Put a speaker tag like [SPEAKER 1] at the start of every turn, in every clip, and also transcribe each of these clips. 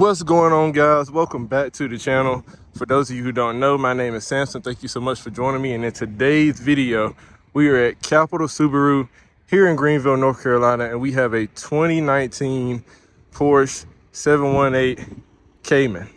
[SPEAKER 1] What's going on, guys? Welcome back to the channel. For those of you who don't know, my name is Samson. Thank you so much for joining me. And in today's video, we are at Capital Subaru here in Greenville, North Carolina, and we have a 2019 Porsche 718 Cayman.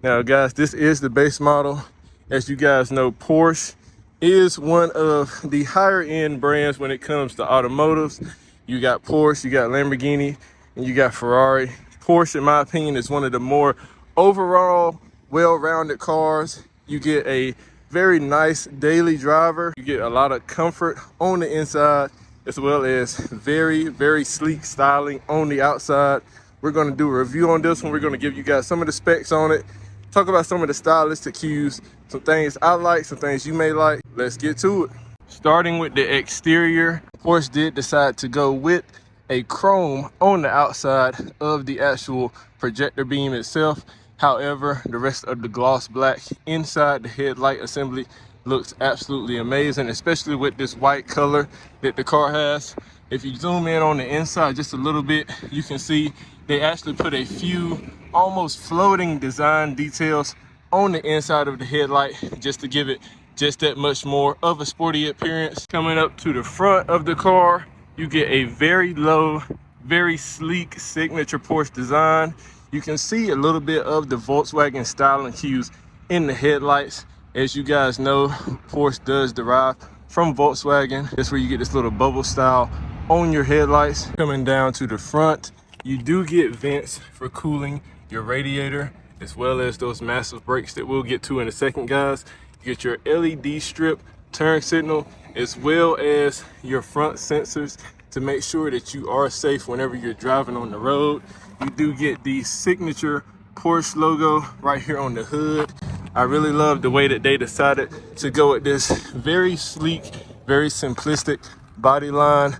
[SPEAKER 1] Now, guys, this is the base model. As you guys know, Porsche is one of the higher end brands when it comes to automotives. You got Porsche, you got Lamborghini, and you got Ferrari. Porsche, in my opinion, is one of the more overall well-rounded cars. You get a very nice daily driver. You get a lot of comfort on the inside, as well as very, very sleek styling on the outside. We're going to do a review on this one. We're going to give you guys some of the specs on it, talk about some of the stylistic cues, some things I like, some things you may like. Let's get to it. Starting with the exterior, Porsche did decide to go with a chrome on the outside of the actual projector beam itself. However, the rest of the gloss black inside the headlight assembly looks absolutely amazing, especially with this white color that the car has. If you zoom in on the inside just a little bit, you can see they actually put a few almost floating design details on the inside of the headlight just to give it just that much more of a sporty appearance. Coming up to the front of the car, you get a very low, very sleek signature Porsche design. You can see a little bit of the Volkswagen styling cues in the headlights. As you guys know, Porsche does derive from Volkswagen. That's where you get this little bubble style on your headlights. Coming down to the front, you do get vents for cooling your radiator, as well as those massive brakes that we'll get to in a second, guys. You get your LED strip turn signal, as well as your front sensors to make sure that you are safe whenever you're driving on the road. You do get the signature Porsche logo right here on the hood. I really love the way that they decided to go with this very sleek, very simplistic body line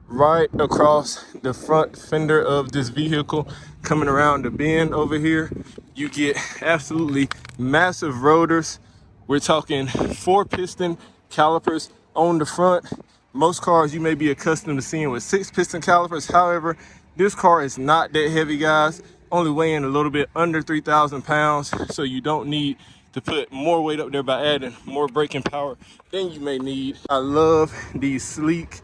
[SPEAKER 1] right across the front fender of this vehicle. Coming around the bend over here, you get absolutely massive rotors. We're talking 4-piston calipers on the front. Most cars you may be accustomed to seeing with 6-piston calipers. However, this car is not that heavy, guys, only weighing a little bit under 3,000 pounds. So you don't need to put more weight up there by adding more braking power than you may need. I love the sleek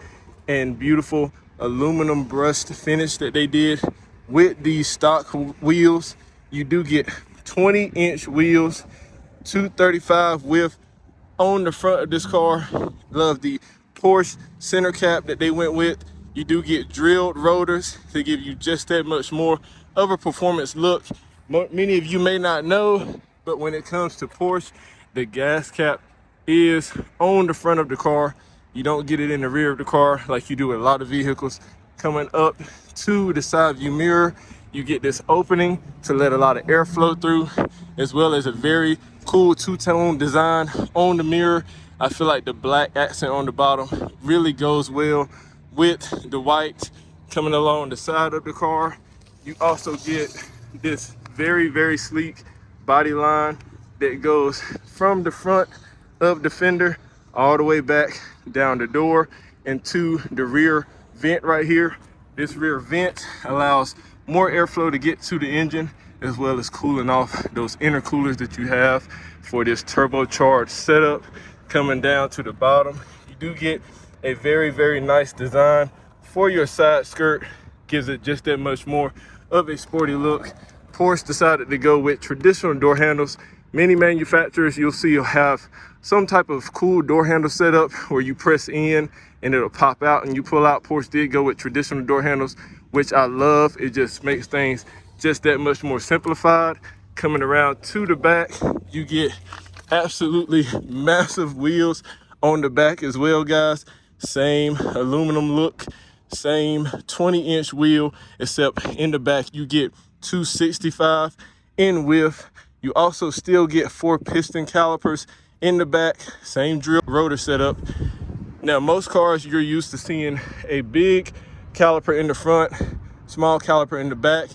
[SPEAKER 1] and beautiful aluminum brushed finish that they did with these stock wheels. You do get 20-inch wheels, 235 width on the front of this car. Love the Porsche center cap that they went with. You do get drilled rotors to give you just that much more of a performance look. Many of you may not know, but when it comes to Porsche, the gas cap is on the front of the car. You don't get it in the rear of the car like you do with a lot of vehicles. Coming up to the side view mirror, you get this opening to let a lot of air flow through, as well as a very cool two-tone design on the mirror. I feel like the black accent on the bottom really goes well with the white. Coming along the side of the car, you also get this very, very sleek body line that goes from the front of the fender all the way back down the door and to the rear vent right here. This rear vent allows more airflow to get to the engine, as well as cooling off those intercoolers that you have for this turbocharged setup. Coming down to the bottom, you do get a very, very nice design for your side skirt. Gives it just that much more of a sporty look. Porsche decided to go with traditional door handles. Many manufacturers you'll see will have some type of cool door handle setup where you press in and it'll pop out and you pull out. Porsche did go with traditional door handles, which I love. It just makes things just that much more simplified. Coming around to the back, you get absolutely massive wheels on the back as well, guys. Same aluminum look, same 20-inch wheel, except in the back you get 265 in width. You also still get 4-piston calipers in the back, same drill rotor setup. Now, most cars you're used to seeing a big caliper in the front, small caliper in the back.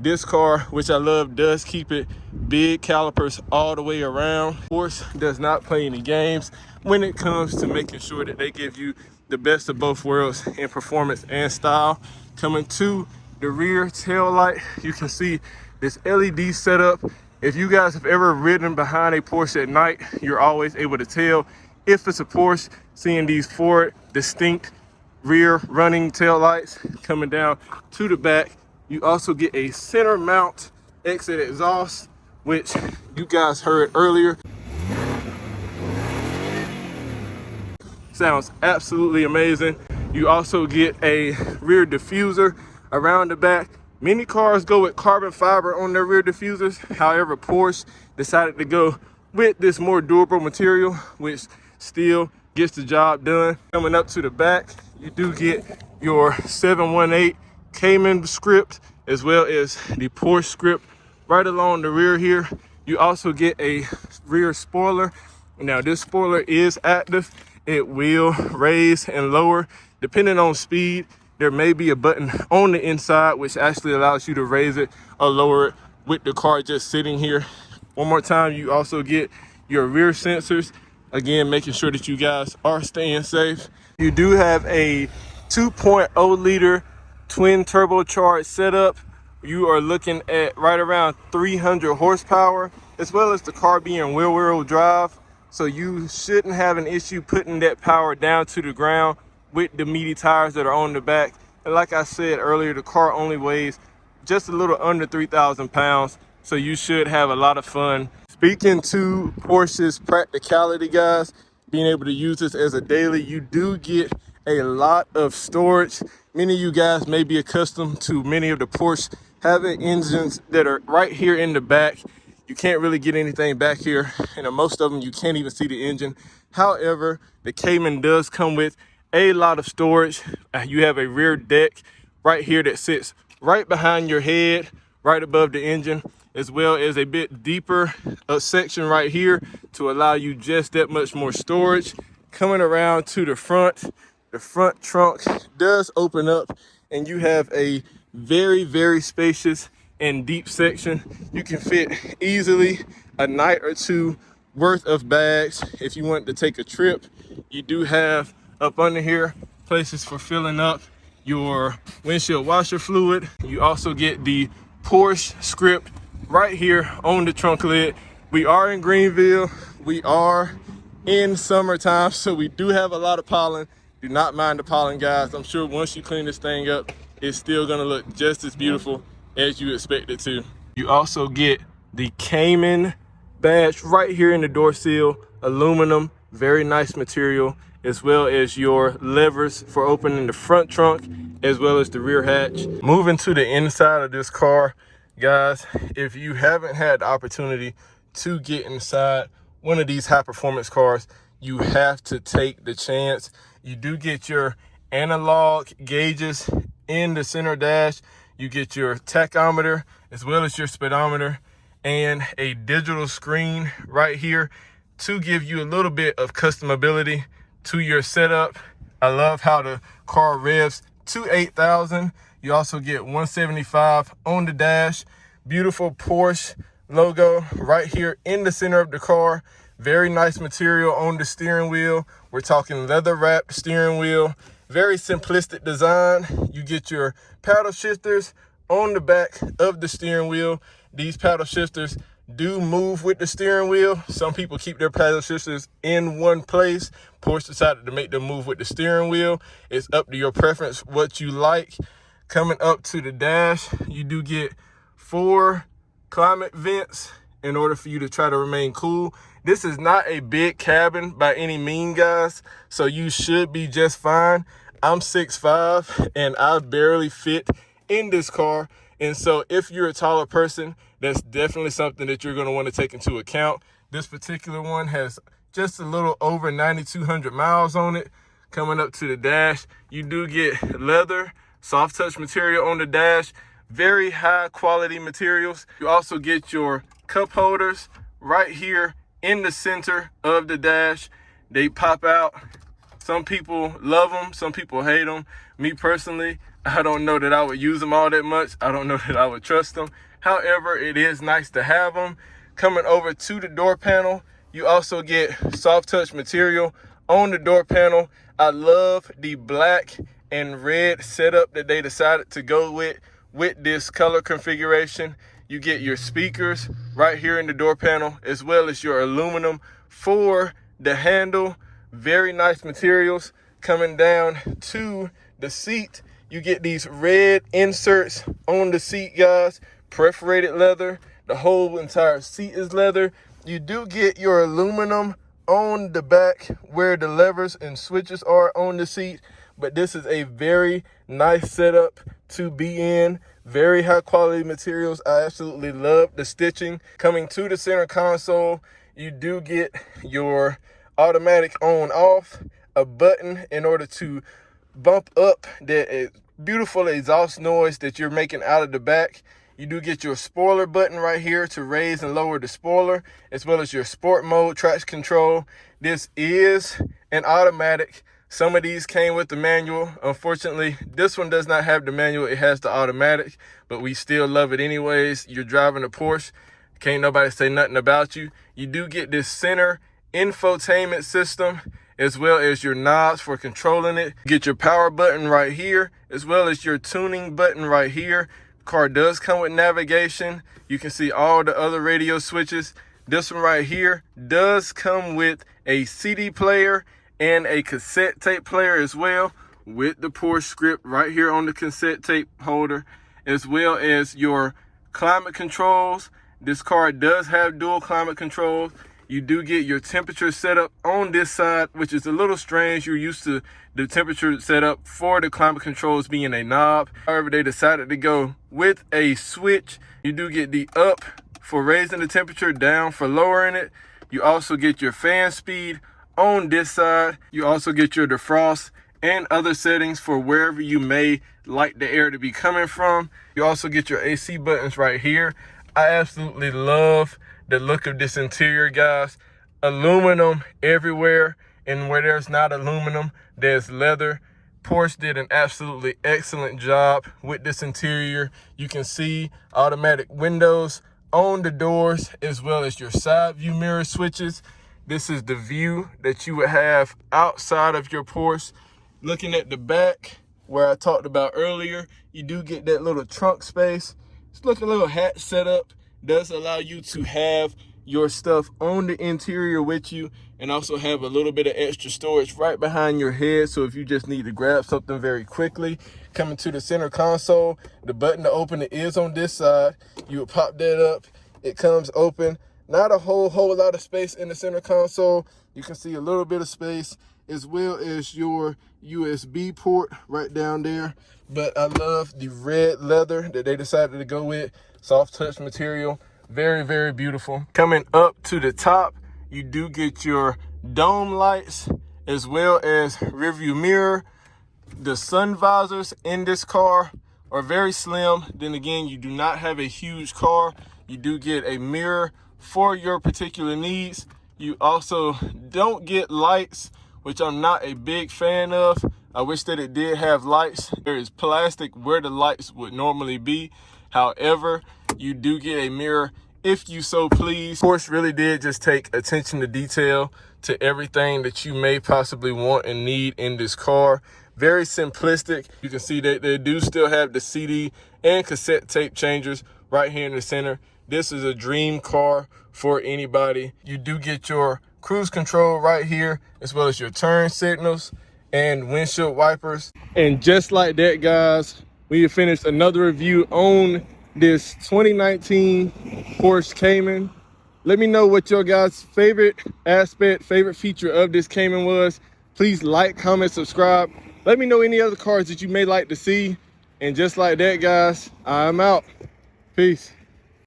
[SPEAKER 1] This car, which I love, does keep it big calipers all the way around. Porsche does not play any games when it comes to making sure that they give you the best of both worlds in performance and style. Coming to the rear tail light, you can see this LED setup. If you guys have ever ridden behind a Porsche at night, you're always able to tell if it's a Porsche, seeing these four distinct rear running tail lights coming down to the back. You also get a center mount exit exhaust, which you guys heard earlier. Sounds absolutely amazing. You also get a rear diffuser around the back. Many cars go with carbon fiber on their rear diffusers. However, Porsche decided to go with this more durable material, which still gets the job done. Coming up to the back, you do get your 718 Cayman script, as well as the Porsche script right along the rear here. You also get a rear spoiler. Now, this spoiler is active. It will raise and lower depending on speed. There may be a button on the inside which actually allows you to raise it or lower it with the car just sitting here. One more time, you also get your rear sensors, again making sure that you guys are staying safe. You do have a 2.0 liter twin turbocharged setup. You are looking at right around 300 horsepower, as well as the car being wheel drive, so you shouldn't have an issue putting that power down to the ground with the meaty tires that are on the back. And like I said earlier, the car only weighs just a little under 3,000 pounds, so you should have a lot of fun. Speaking to Porsche's practicality, guys, being able to use this as a daily, you do get a lot of storage. Many of you guys may be accustomed to many of the Porsche having engines that are right here in the back. You can't really get anything back here, and most of them you can't even see the engine. However, the Cayman does come with a lot of storage. You have a rear deck right here that sits right behind your head, right above the engine, as well as a bit deeper section right here to allow you just that much more storage. Coming around to the front trunk does open up, and you have a very spacious and deep section. You can fit easily a night or two worth of bags if you want to take a trip. You do have up under here places for filling up your windshield washer fluid. You also get the Porsche script right here on the trunk lid. We are in Greenville. We are in summertime, so we do have a lot of pollen. Do not mind the pollen, guys. I'm sure once you clean this thing up, it's still gonna look just as beautiful as you expect it to. You also get the Cayman badge right here in the door seal, aluminum, very nice material, as well as your levers for opening the front trunk, as well as the rear hatch. Moving to the inside of this car, guys, if you haven't had the opportunity to get inside one of these high performance cars, you have to take the chance. You do get your analog gauges in the center dash. You get your tachometer as well as your speedometer, and a digital screen right here to give you a little bit of customability to your setup. I love how the car revs to 8,000. You also get 175 on the dash. Beautiful Porsche logo right here in the center of the car. Very nice material on the steering wheel. We're talking leather wrapped steering wheel. Very simplistic design. You get your paddle shifters on the back of the steering wheel. These paddle shifters do move with the steering wheel. Some people keep their paddle shifters in one place. Porsche decided to make them move with the steering wheel. It's up to your preference what you like. Coming up to the dash, you do get 4 climate vents in order for you to try to remain cool. This is not a big cabin by any means, guys, so you should be just fine. I'm 6'5", and I barely fit in this car. And so if you're a taller person, that's definitely something that you're going to want to take into account. This particular one has just a little over 9,200 miles on it. Coming up to the dash, you do get leather, soft touch material on the dash, very high quality materials. You also get your cup holders right here in the center of the dash. They pop out. Some people love them, some people hate them. Me personally, I don't know that I would use them all that much. I don't know that I would trust them. However, it is nice to have them. Coming over to the door panel, you also get soft touch material on the door panel. I love the black and red setup that they decided to go with this color configuration. You get your speakers right here in the door panel, as well as your aluminum for the handle. Very nice materials. Coming down to the seat, you get these red inserts on the seat, guys. Perforated leather. The whole entire seat is leather. You do get your aluminum on the back where the levers and switches are on the seat, but this is a very nice setup to be in. Very high quality materials. I absolutely love the stitching. Coming to the center console, you do get your automatic on off, a button in order to bump up the beautiful exhaust noise that you're making out of the back. You do get your spoiler button right here to raise and lower the spoiler, as well as your sport mode traction control. This is an automatic. Some of these came with the manual. Unfortunately, this one does not have the manual. It has the automatic, but we still love it anyways. You're driving a Porsche. Can't nobody say nothing about you. You do get this center infotainment system, as well as your knobs for controlling it. You get your power button right here, as well as your tuning button right here. Car does come with navigation. You can see all the other radio switches. This one right here does come with a CD player and a cassette tape player as well, with the Porsche script right here on the cassette tape holder, as well as your climate controls. This car does have dual climate controls. You do get your temperature setup on this side, which is a little strange. You're used to the temperature setup for the climate controls being a knob. However, they decided to go with a switch. You do get the up for raising the temperature, down for lowering it. You also get your fan speed on this side. You also get your defrost and other settings for wherever you may like the air to be coming from. You also get your AC buttons right here. I absolutely love the look of this interior, guys. Aluminum everywhere, and where there's not aluminum, there's leather. Porsche did an absolutely excellent job with this interior. You can see automatic windows on the doors, as well as your side view mirror switches. This is the view that you would have outside of your Porsche. Looking at the back, where I talked about earlier, you do get that little trunk space. It's looking a little hat setup. Does allow you to have your stuff on the interior with you, and also have a little bit of extra storage right behind your head, so if you just need to grab something very quickly. Coming to the center console, the button to open it is on this side. You would pop that up, it comes open. Not a whole lot of space in the center console. You can see a little bit of space, as well as your USB port right down there. But I love the red leather that they decided to go with. Soft touch material. Very, very beautiful. Coming up to the top, you do get your dome lights, as well as rear view mirror. The sun visors in this car are very slim. Then again, you do not have a huge car. You do get a mirror for your particular needs. You also don't get lights, which I'm not a big fan of. I wish that it did have lights. There is plastic where the lights would normally be. However, you do get a mirror if you so please. Porsche really did just take attention to detail to everything that you may possibly want and need in this car. Very simplistic. You can see that they do still have the CD and cassette tape changers right here in the center. This is a dream car for anybody. You do get your cruise control right here, as well as your turn signals and windshield wipers. And just like that, guys, we have finished another review on this 2019 Porsche Cayman. Let me know what your guys' favorite aspect, favorite feature of this Cayman was. Please like, comment, subscribe. Let me know any other cars that you may like to see. And just like that, guys, I'm out. Peace.